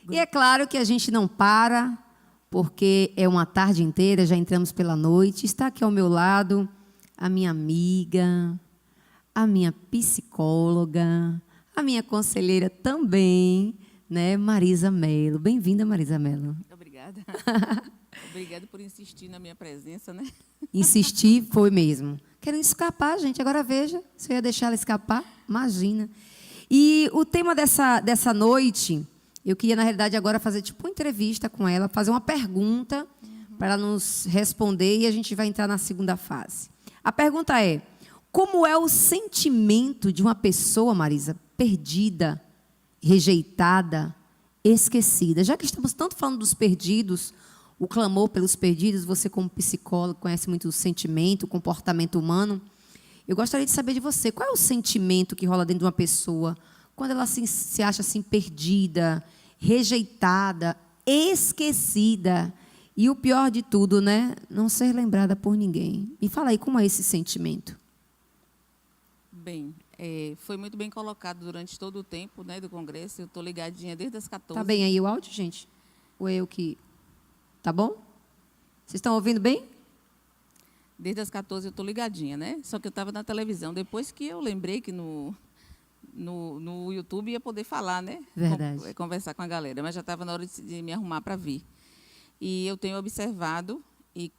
E é claro que a gente não para, porque é uma tarde inteira, já entramos pela noite. Está aqui ao meu lado a minha amiga, a minha psicóloga, a minha conselheira também, né, Marisa Mello. Bem-vinda, Marisa Mello. Obrigada. Obrigada por insistir na minha presença, né? Insistir foi mesmo. Querendo escapar, gente. Agora veja, se eu ia deixar ela escapar, imagina. E o tema dessa noite, eu queria, na realidade, agora fazer tipo uma entrevista com ela, fazer uma pergunta para ela nos responder e a gente vai entrar na segunda fase. A pergunta é: como é o sentimento de uma pessoa, Marisa, perdida, rejeitada, esquecida? Já que estamos tanto falando dos perdidos, o clamor pelos perdidos, você como psicólogo conhece muito o sentimento, o comportamento humano. Eu gostaria de saber de você, qual é o sentimento que rola dentro de uma pessoa quando ela se acha assim perdida, rejeitada, esquecida e o pior de tudo, né, não ser lembrada por ninguém. Me fala aí, como é esse sentimento? Bem, foi muito bem colocado durante todo o tempo, né, do Congresso. Eu estou ligadinha desde as 14. Tá bem aí o áudio, gente? Ou é eu que... Tá bom? Vocês estão ouvindo bem? Desde as 14 eu estou ligadinha, né? Só que eu estava na televisão. Depois que eu lembrei que no YouTube ia poder falar, né? Verdade. Conversar com a galera. Mas já estava na hora de me arrumar para vir. E eu tenho observado, e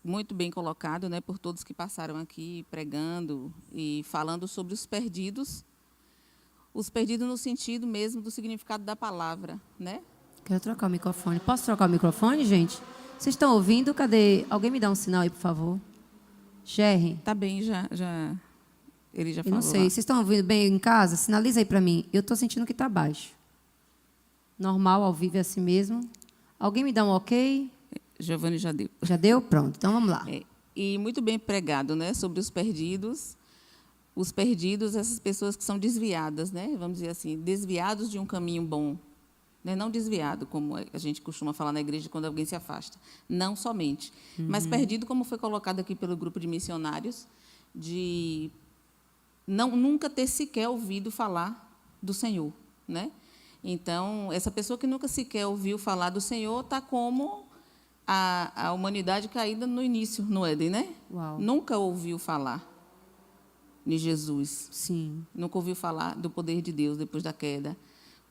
muito bem colocado, né, por todos que passaram aqui pregando e falando sobre os perdidos no sentido mesmo do significado da palavra, né? Quero trocar o microfone. Posso trocar o microfone, gente? Vocês estão ouvindo? Cadê? Alguém me dá um sinal aí, por favor. Jerry. Tá bem, já ele já Eu falou. não sei. Lá. Vocês estão ouvindo bem em casa? Sinaliza aí para mim. Eu estou sentindo que está baixo. Normal, ao vivo é assim mesmo. Alguém me dá um ok? Giovanni já deu. Já deu? Pronto. Então, vamos lá. E muito bem pregado, né, sobre os perdidos. Os perdidos, essas pessoas que são desviadas, né, vamos dizer assim, desviados de um caminho bom. Né, não desviado, como a gente costuma falar na igreja quando alguém se afasta. Não somente. Mas perdido, como foi colocado aqui pelo grupo de missionários, de nunca ter sequer ouvido falar do Senhor, né? Então, essa pessoa que nunca sequer ouviu falar do Senhor está como a humanidade caída no início, no Éden, né? Uau. Nunca ouviu falar de Jesus. Sim. Nunca ouviu falar do poder de Deus depois da queda.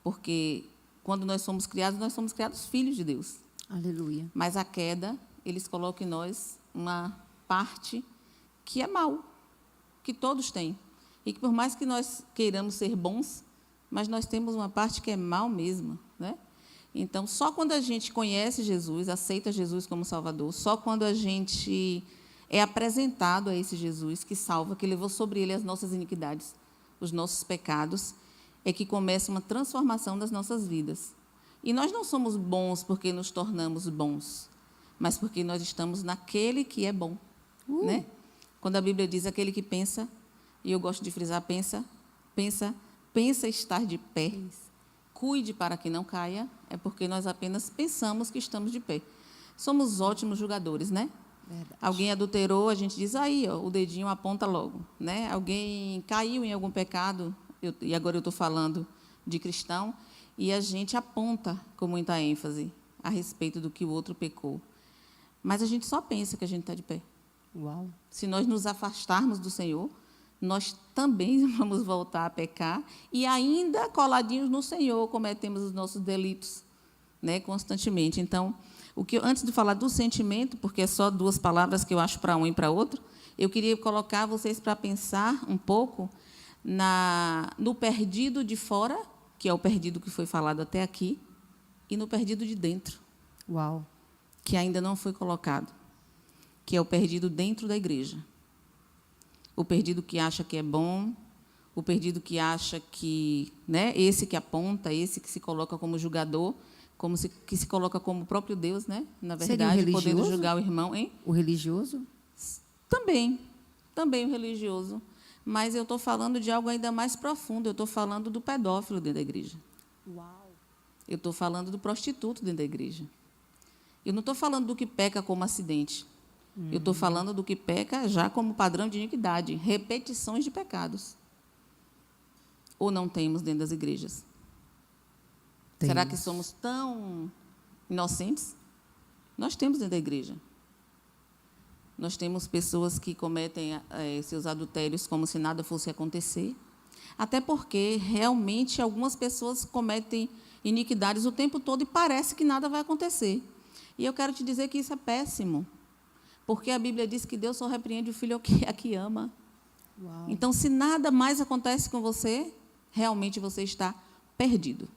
Porque quando nós somos criados filhos de Deus. Aleluia. Mas a queda, eles colocam em nós uma parte que é mal, que todos têm. E que por mais que nós queiramos ser bons, mas nós temos uma parte que é mal mesmo, né? Então, só quando a gente conhece Jesus, aceita Jesus como Salvador, só quando a gente é apresentado a esse Jesus que salva, que levou sobre ele as nossas iniquidades, os nossos pecados, é que começa uma transformação das nossas vidas. E nós não somos bons porque nos tornamos bons, mas porque nós estamos naquele que é bom, né? Quando a Bíblia diz aquele que pensa, e eu gosto de frisar, pensa estar de pé, cuide para que não caia, é porque nós apenas pensamos que estamos de pé. Somos ótimos julgadores, né? Verdade. Alguém adulterou, a gente diz, aí, ó, o dedinho aponta logo, né? Alguém caiu em algum pecado, e agora eu estou falando de cristão, e a gente aponta com muita ênfase a respeito do que o outro pecou. Mas a gente só pensa que a gente está de pé. Uau. Se nós nos afastarmos do Senhor, nós também vamos voltar a pecar e ainda coladinhos no Senhor cometemos os nossos delitos, né, constantemente. Então, antes de falar do sentimento, porque é só duas palavras que eu acho para um e para outro, eu queria colocar vocês para pensar um pouco no perdido de fora, que é o perdido que foi falado até aqui, e no perdido de dentro. Uau. Que ainda não foi colocado, que é o perdido dentro da igreja. O perdido que acha que é bom, o perdido que acha que, né, esse que aponta, esse que se coloca como julgador, que se coloca como o próprio Deus, né, na verdade, podendo julgar o irmão. Hein? O religioso? Também o religioso. Mas eu estou falando de algo ainda mais profundo, eu estou falando do pedófilo dentro da igreja. Uau. Eu estou falando do prostituto dentro da igreja. Eu não estou falando do que peca como acidente. Eu estou falando do que peca já como padrão de iniquidade, repetições de pecados. Ou não temos dentro das igrejas? Será que somos tão inocentes? Nós temos dentro da igreja. Nós temos pessoas que cometem seus adultérios como se nada fosse acontecer. Até porque, realmente, algumas pessoas cometem iniquidades o tempo todo e parece que nada vai acontecer. E eu quero te dizer que isso é péssimo. Porque a Bíblia diz que Deus só repreende o filho a que ama. Uau. Então, se nada mais acontece com você, realmente você está perdido.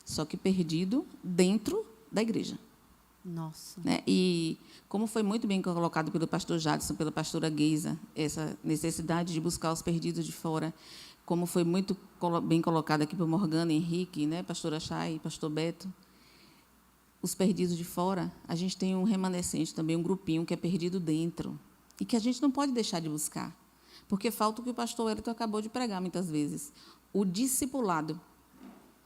Só que perdido dentro da igreja. Nossa. Né? E como foi muito bem colocado pelo pastor Jadson, pela pastora Geisa, essa necessidade de buscar os perdidos de fora, como foi muito bem colocado aqui por Morgana, Henrique, né? Pastora Chay, pastor Beto, os perdidos de fora, a gente tem um remanescente também, um grupinho que é perdido dentro e que a gente não pode deixar de buscar, porque falta o que o pastor Wellington acabou de pregar muitas vezes, o discipulado.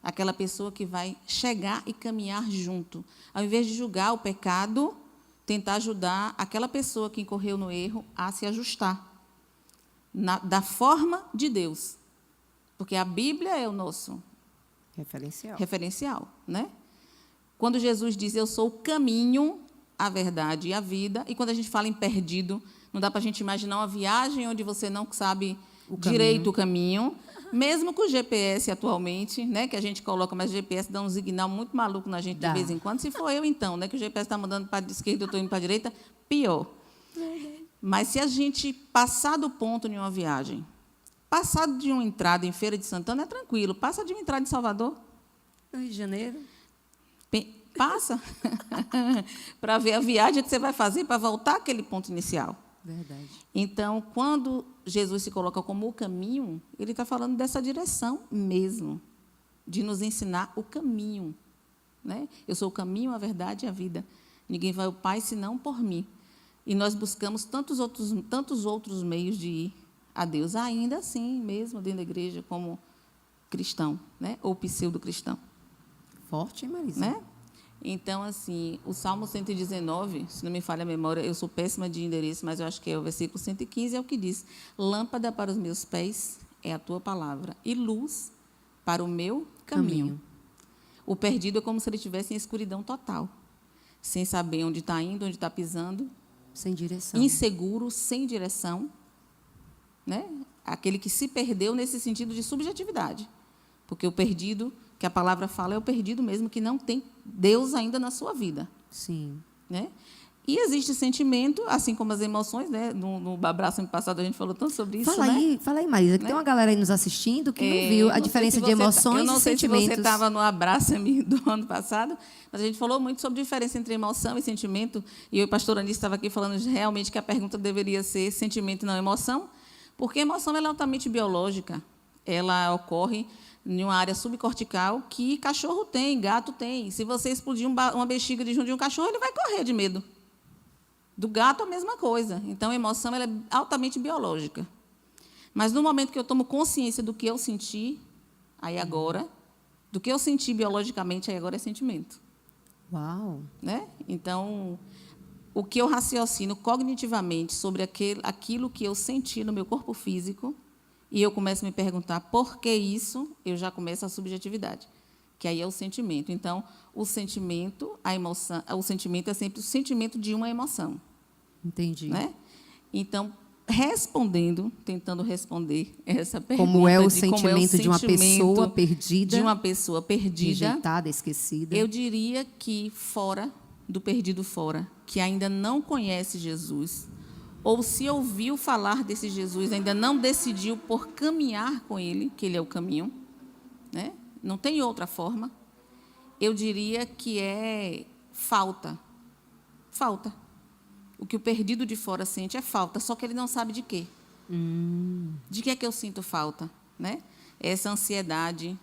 Aquela pessoa que vai chegar e caminhar junto. Ao invés de julgar o pecado, tentar ajudar aquela pessoa que incorreu no erro a se ajustar da forma de Deus. Porque a Bíblia é o nosso referencial, né? Quando Jesus diz, eu sou o caminho, a verdade e a vida, e quando a gente fala em perdido, não dá para a gente imaginar uma viagem onde você não sabe direito o caminho. Mesmo com o GPS atualmente, né, que a gente coloca, mas o GPS dá um signal muito maluco na gente de vez em quando. Se for eu, então, né, que o GPS está mandando para a esquerda, eu estou indo para a direita, pior. Mas se a gente passar do ponto em uma viagem, passar de uma entrada em Feira de Santana é tranquilo, passa de uma entrada em Salvador. No Rio de Janeiro. Passa para ver a viagem que você vai fazer para voltar àquele ponto inicial. Verdade. Então, quando Jesus se coloca como o caminho, ele está falando dessa direção mesmo, de nos ensinar o caminho. Né? Eu sou o caminho, a verdade e a vida. Ninguém vai ao Pai senão por mim. E nós buscamos tantos outros meios de ir a Deus, ainda assim, mesmo dentro da igreja, como cristão, né? Ou pseudo-cristão. Forte, hein, Marisa? Né? Então, assim, o Salmo 119, se não me falha a memória, eu sou péssima de endereço, mas eu acho que é o versículo 115, é o que diz: lâmpada para os meus pés é a tua palavra e luz para o meu caminho. O perdido é como se ele estivesse em escuridão total, sem saber onde está indo, onde está pisando. Sem direção. Inseguro, sem direção. Né? Aquele que se perdeu nesse sentido de subjetividade. Porque o perdido, que a palavra fala, é o perdido mesmo, que não tem Deus ainda na sua vida. Sim. Né? E existe sentimento, assim como as emoções, né? No abraço passado a gente falou tanto sobre isso. Fala aí, Marisa, que tem uma galera aí nos assistindo que não viu a diferença de emoções e sentimentos. Eu não sei se você estava no abraço do ano passado, mas a gente falou muito sobre a diferença entre emoção e sentimento, e o pastor Anísio estava aqui falando realmente que a pergunta deveria ser sentimento e não emoção, porque a emoção ela é altamente biológica, ela ocorre em uma área subcortical que cachorro tem, gato tem. Se você explodir uma bexiga de um cachorro, ele vai correr de medo. Do gato, a mesma coisa. Então, a emoção ela é altamente biológica. Mas, no momento que eu tomo consciência do que eu senti, aí agora, do que eu senti biologicamente, aí agora é sentimento. Uau! Né? Então, o que eu raciocino cognitivamente sobre aquilo que eu senti no meu corpo físico, e eu começo a me perguntar por que isso, eu já começo a subjetividade, que aí é o sentimento. Então, o sentimento, a emoção, o sentimento é sempre o sentimento de uma emoção. Entendi. Né? Então, tentando responder essa pergunta. Como é o sentimento de uma pessoa perdida? De uma pessoa perdida. Rejeitada, esquecida. Eu diria que fora, do perdido fora, que ainda não conhece Jesus, ou se ouviu falar desse Jesus, ainda não decidiu por caminhar com ele, que ele é o caminho, né? Não tem outra forma, eu diria que é falta. Falta. O que o perdido de fora sente é falta, só que ele não sabe de quê. De que é que eu sinto falta? Né? Essa ansiedade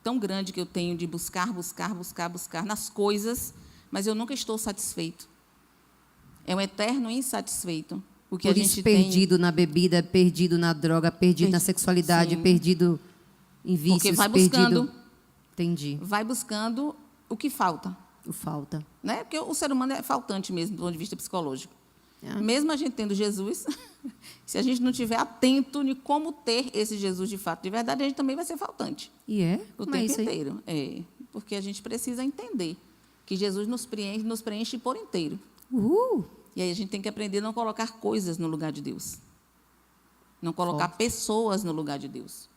tão grande que eu tenho de buscar nas coisas, mas eu nunca estou satisfeito. É um eterno insatisfeito. O que Por a isso, gente perdido tem... na bebida, perdido na droga, perdido na sexualidade, Sim. Perdido em vícios, Porque vai buscando, perdido... Entendi. Vai buscando o que falta. O falta. Né? Porque o ser humano é faltante mesmo, do ponto de vista psicológico. É. Mesmo a gente tendo Jesus, se a gente não estiver atento em como ter esse Jesus de fato, de verdade, a gente também vai ser faltante. E é? O Como é tempo isso aí? inteiro. É. porque a gente precisa entender que Jesus nos preenche por inteiro. E aí a gente tem que aprender a não colocar coisas no lugar de Deus. Não colocar pessoas no lugar de Deus.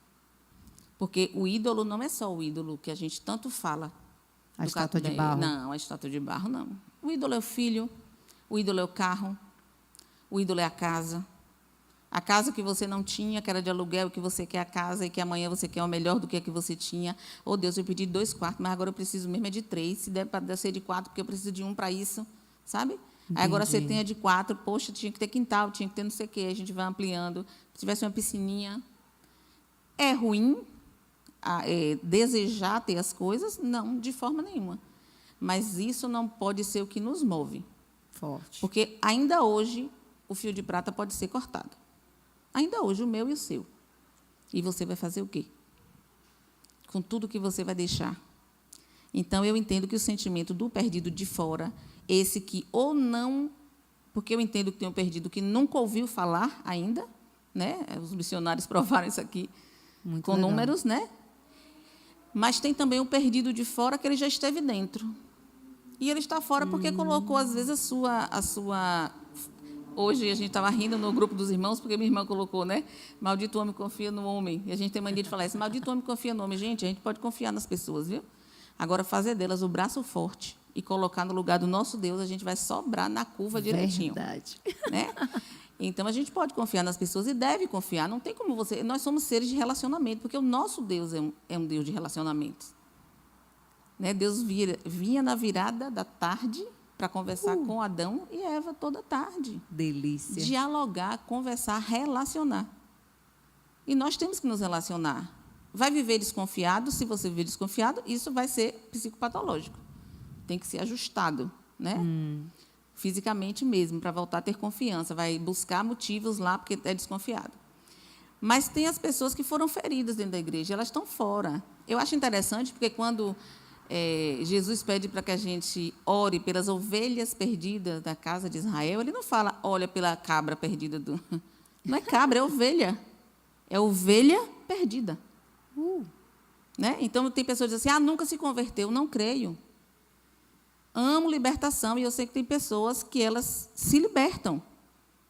Porque o ídolo não é só o ídolo que a gente tanto fala. A estátua de barro. Não, a estátua de barro não. O ídolo é o filho, o ídolo é o carro, o ídolo é a casa. A casa que você não tinha, que era de aluguel, que você quer a casa e que amanhã você quer o melhor do que a que você tinha. Oh, Deus, eu pedi 2 quartos, mas agora eu preciso mesmo é de 3. Se der para ser de 4, porque eu preciso de 1 para isso, sabe? Aí agora você tem a de 4, poxa, tinha que ter quintal, tinha que ter não sei o quê, a gente vai ampliando. Se tivesse uma piscininha. É ruim desejar ter as coisas? Não, de forma nenhuma. Mas isso não pode ser o que nos move. Forte. Porque ainda hoje o fio de prata pode ser cortado. Ainda hoje, o meu e o seu. E você vai fazer o quê? Com tudo que você vai deixar. Então, eu entendo que o sentimento do perdido de fora, esse que ou não... Porque eu entendo que tem um perdido que nunca ouviu falar ainda, né? Os missionários provaram isso aqui Muito com legal. números, né? Mas tem também o perdido de fora que ele já esteve dentro. E ele está fora porque colocou, às vezes, a sua... Hoje a gente estava rindo no grupo dos irmãos, porque minha irmã colocou, né? Maldito homem confia no homem. E a gente tem mania de falar isso. Maldito homem confia no homem. Gente, a gente pode confiar nas pessoas, viu? Agora, fazer delas o braço forte e colocar no lugar do nosso Deus, a gente vai sobrar na curva direitinho. Verdade. Né? Então, a gente pode confiar nas pessoas e deve confiar. Não tem como você... Nós somos seres de relacionamento, porque o nosso Deus é um Deus de relacionamentos. Né? Deus vinha na virada da tarde para conversar com Adão e Eva toda tarde. Delícia. Dialogar, conversar, relacionar. E nós temos que nos relacionar. Vai viver desconfiado? Se você viver desconfiado, isso vai ser psicopatológico. Tem que ser ajustado, né? Fisicamente mesmo, para voltar a ter confiança. Vai buscar motivos lá, porque é desconfiado. Mas tem as pessoas que foram feridas dentro da igreja, elas estão fora. Eu acho interessante, porque quando Jesus pede para que a gente ore pelas ovelhas perdidas da casa de Israel, ele não fala, olha pela cabra perdida do... Não é cabra, é ovelha. É ovelha perdida. Né? Então, tem pessoas que dizem assim, nunca se converteu. Não creio. Amo libertação, e eu sei que tem pessoas que elas se libertam.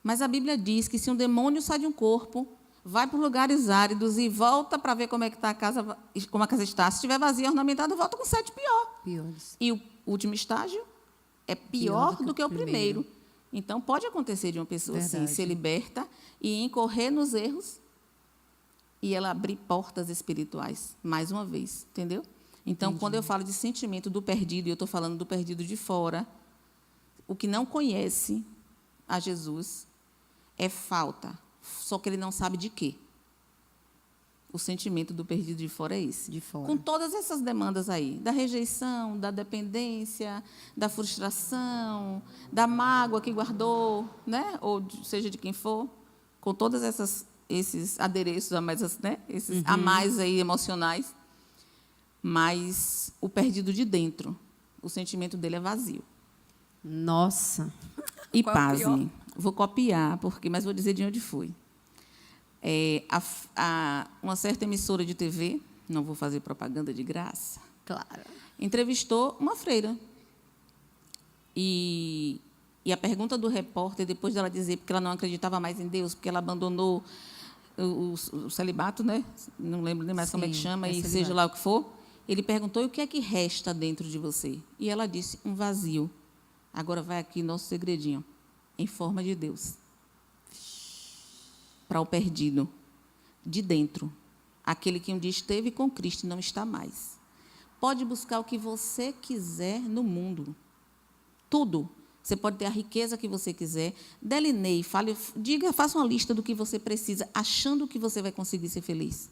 Mas a Bíblia diz que se um demônio sai de um corpo, vai para lugares áridos e volta para ver como é que está a casa, como a casa está. Se estiver vazia, ornamentada, volta com 7 Piores. E o último estágio é pior do que o primeiro. Então, pode acontecer de uma pessoa assim, ser liberta e incorrer nos erros e ela abrir portas espirituais, mais uma vez, entendeu? Então, quando eu falo de sentimento do perdido, e eu estou falando do perdido de fora, o que não conhece a Jesus é falta, só que ele não sabe de quê. O sentimento do perdido de fora é esse. De fora. Com todas essas demandas aí, da rejeição, da dependência, da frustração, da mágoa que guardou, né? Ou seja de quem for, com todas esses adereços a mais, né? Esses a mais aí emocionais, mas o perdido de dentro, o sentimento dele é vazio. Nossa. E Qual é o pasme, vou copiar, mas vou dizer de onde foi. Uma certa emissora de TV, não vou fazer propaganda de graça, Claro. entrevistou uma freira. E a pergunta do repórter, depois dela dizer porque ela não acreditava mais em Deus, porque ela abandonou o celibato, né? Não lembro nem mais como é que chama, e celibato. seja lá o que for, ele perguntou, e o que é que resta dentro de você? E ela disse, um vazio. Agora vai aqui nosso segredinho, em forma de Deus. Para o perdido, de dentro, aquele que um dia esteve com Cristo e não está mais. Pode buscar o que você quiser no mundo. Tudo. Você pode ter a riqueza que você quiser. Delineie, fale, diga, faça uma lista do que você precisa, achando que você vai conseguir ser feliz.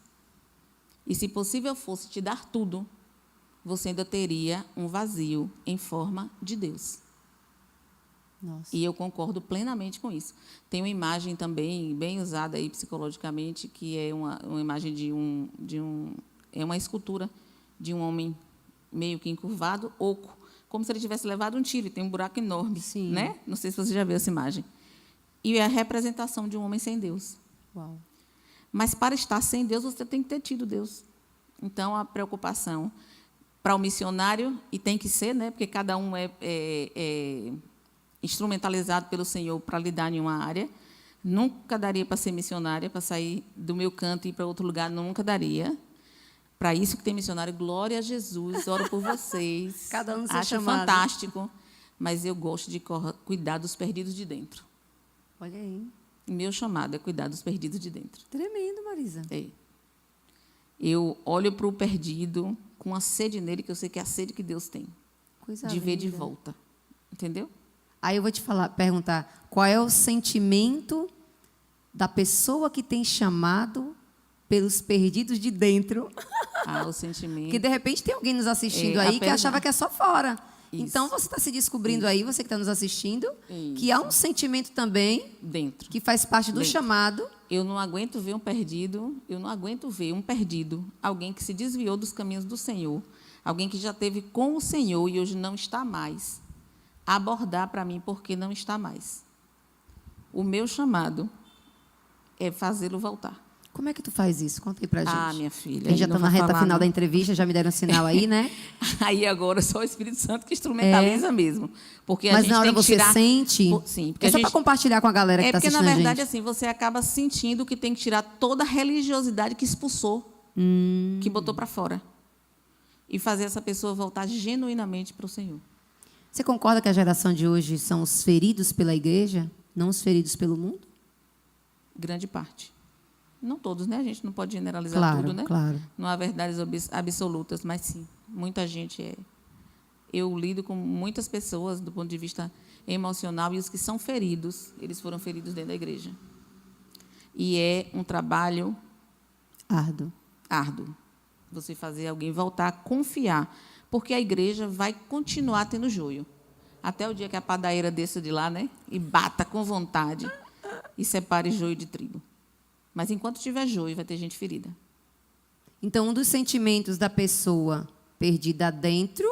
E, se possível fosse te dar tudo, você ainda teria um vazio em forma de Deus. Nossa. E eu concordo plenamente com isso. Tem uma imagem também bem usada aí psicologicamente, que é uma imagem é uma escultura de um homem meio que encurvado, oco, como se ele tivesse levado um tiro, e tem um buraco enorme. Sim. Né? Não sei se você já viu essa imagem. E é a representação de um homem sem Deus. Uau. Mas, para estar sem Deus, você tem que ter tido Deus. Então, a preocupação para o missionário, e tem que ser, né? Porque cada um é instrumentalizado pelo Senhor para lidar em uma área. Nunca daria para ser missionária, para sair do meu canto e ir para outro lugar, nunca daria. Para isso que tem missionário, glória a Jesus, oro por vocês. Cada um no seu Acho chamado. fantástico, mas eu gosto de cuidar dos perdidos de dentro. Olha aí. Meu chamado é cuidar dos perdidos de dentro. Tremendo, Marisa. É. Eu olho para o perdido com a sede nele, que eu sei que é a sede que Deus tem, Coisa de ver de linda. volta. Entendeu? Aí eu vou te perguntar, qual é o sentimento da pessoa que tem chamado pelos perdidos de dentro? O sentimento. Porque, de repente, tem alguém nos assistindo É, aí que apesar- achava que é só fora. Isso. Então, você está se descobrindo aí, você que está nos assistindo, Isso. que há um sentimento também Dentro. que faz parte do Dentro. chamado. Eu não aguento ver um perdido, alguém que se desviou dos caminhos do Senhor, alguém que já esteve com o Senhor e hoje não está mais, abordar para mim porque não está mais. O meu chamado é fazê-lo voltar. Como é que tu faz isso? Conta aí pra gente. Minha filha. Quem já não está na vou reta falar, final não. da entrevista, já me deram um sinal aí, né? Aí agora só o Espírito Santo que instrumentaliza mesmo. Porque a Mas gente na hora tem que você tirar... sente. Sim, porque É a só gente... para compartilhar com a galera que está porque, assistindo na a verdade, gente. assim, você acaba sentindo que tem que tirar toda a religiosidade que expulsou, que botou para fora. E fazer essa pessoa voltar genuinamente para o Senhor. Você concorda que a geração de hoje são os feridos pela igreja, não os feridos pelo mundo? Grande parte. Não todos, né? A gente não pode generalizar Claro, tudo, né? claro. Não há verdades absolutas, mas sim, muita gente é. Eu lido com muitas pessoas do ponto de vista emocional e os que são feridos, eles foram feridos dentro da igreja. E é um trabalho árduo. Você fazer alguém voltar a confiar, porque a igreja vai continuar tendo joio. Até o dia que a padaeira desça de lá, né? E bata com vontade e separe joio de trigo. Mas enquanto tiver joio, vai ter gente ferida. Então, um dos sentimentos da pessoa perdida dentro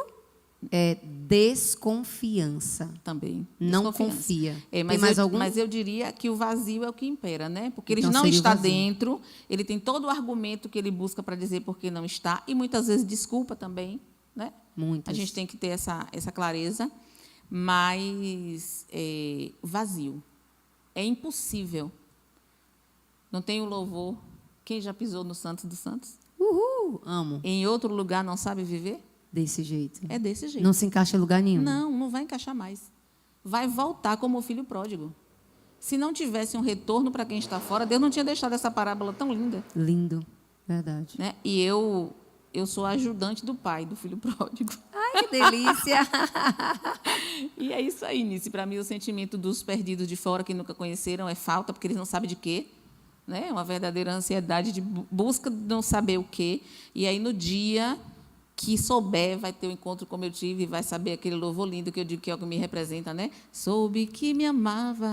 é desconfiança. Também. Não Desconfiança. confia. Mas Tem mais eu, algum? Mas eu diria que o vazio é o que impera, né? Porque ele Então, não seria o está vazio. dentro, ele tem todo o argumento que ele busca para dizer por que não está, e muitas vezes desculpa também, né? Muitas. A gente tem que ter essa clareza, mas vazio. É impossível. Não tem o louvor. Quem já pisou no Santos dos Santos? Uhul, amo. Em outro lugar não sabe viver? Desse jeito. É desse jeito. Não se encaixa em lugar nenhum. Não vai encaixar mais. Vai voltar como o filho pródigo. Se não tivesse um retorno para quem está fora, Deus não tinha deixado essa parábola tão linda. Lindo. Verdade. Né? E eu sou a ajudante do pai, do filho pródigo. Ai, que delícia. E é isso aí, Nice. Para mim, o sentimento dos perdidos de fora que nunca conheceram é falta, porque eles não sabem de quê. Né? Uma verdadeira ansiedade de busca de não saber o quê. E aí, no dia que souber, vai ter o encontro como eu tive, e vai saber aquele louvor lindo que eu digo que é o que me representa, né? Soube que me amava,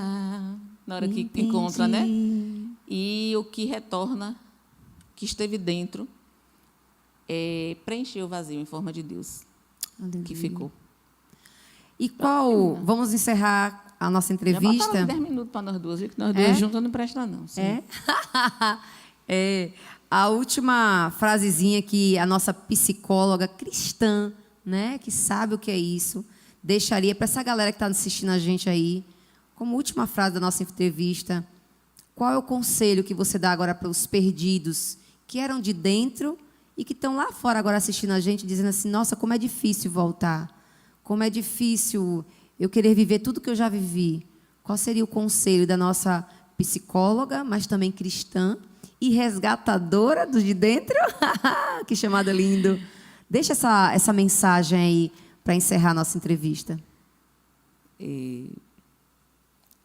na hora que Entendi. encontra, né? E o que retorna, que esteve dentro, preencheu o vazio em forma de Deus, Aleluia. que ficou. E qual... Vamos encerrar a nossa Já entrevista. botaram 10 minutos para nós duas, viu? Que nós duas juntas não presta, não. Sim. É. A última frasezinha que a nossa psicóloga cristã, né, que sabe o que é isso, deixaria para essa galera que está assistindo a gente aí, como última frase da nossa entrevista. Qual é o conselho que você dá agora para os perdidos que eram de dentro e que estão lá fora agora assistindo a gente, dizendo assim, nossa, como é difícil voltar, como é difícil eu querer viver tudo que eu já vivi. Qual seria o conselho da nossa psicóloga, mas também cristã e resgatadora do de dentro? Que chamada lindo. Deixa essa mensagem aí para encerrar a nossa entrevista.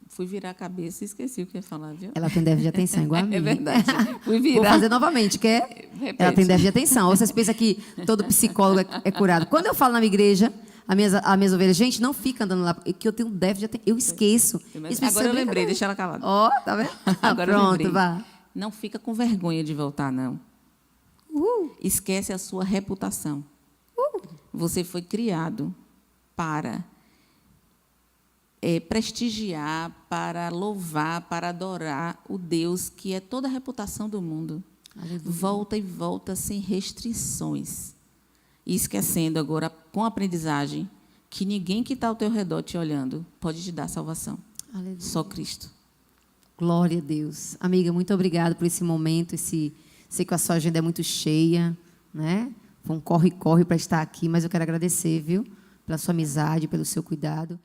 Fui virar a cabeça e esqueci o que ia falar, viu? Ela tem déficit de atenção, igual a mim. É verdade. Fui Vou virar. fazer novamente, quer? Repete. Ela tem déficit de atenção. Ou vocês pensam que todo psicólogo é curado. Quando eu falo na minha igreja, as minhas ovelhas, gente, não fica andando lá, que eu tenho déficit de atenção. Eu esqueço. Isso Agora eu precisa lembrei, deixa ela calada. Ó, tá vendo? Agora eu Pronto, lembrei. vá. Não fica com vergonha de voltar, não. Esquece a sua reputação. Você foi criado para prestigiar, para louvar, para adorar o Deus que é toda a reputação do mundo. Aleluia. Volta e volta sem restrições. e esquecendo agora, com a aprendizagem, que ninguém que está ao teu redor te olhando pode te dar salvação. Aleluia. Só Cristo. Glória a Deus. Amiga, muito obrigada por esse momento. Sei que a sua agenda é muito cheia, né? Foi um corre-corre para estar aqui, mas eu quero agradecer, viu? Pela sua amizade, pelo seu cuidado.